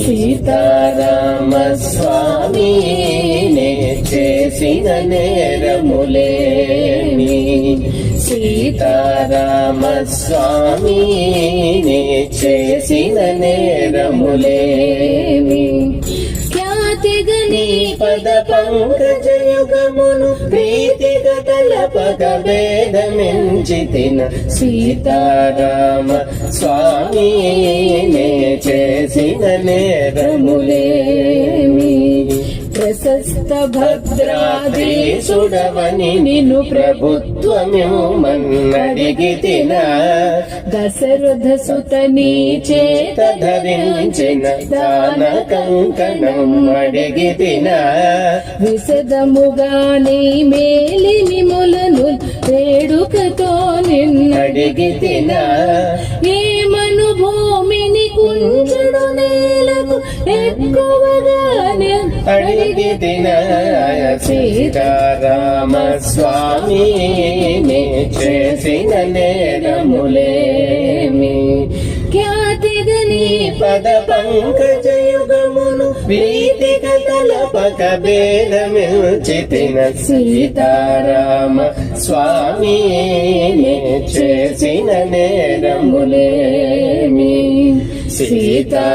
సీతారామ స్వామి నే చేసిన నేరములేమి, సీతారామ స్వామి నే చేసిన నేరములేమి. ఖ్యాతిగని పద పంకజయుగమును ప్రీతిగా తలపక భేదమించితిన, సీతారామ స్వామి నే చేసిన నేరములేమి. ప్రశస్త భద్రాదేశుడవని నిన్ను ప్రభుత్వమిమ్మన్నడిగితిన, దశరథ సుత నీ చేత ధరించిన దాన కంకణం అడిగితిన, విశదముగా నీ మేలిమి ములను వేడుకతో నిన్నడిగితిన, ఏమను భూమిని కుంచెడు నేలకు ఎక్కువగా అడిగితిన, సీతారామ స్వామి నే చేసిన నేరములేమి. ఖ్యాతిగని పద పంకజయుగమును ప్రీతిగా తలపక భేదమించితిన, సీతారామ స్వామి నే చేసిన నేరములేమి. సీతా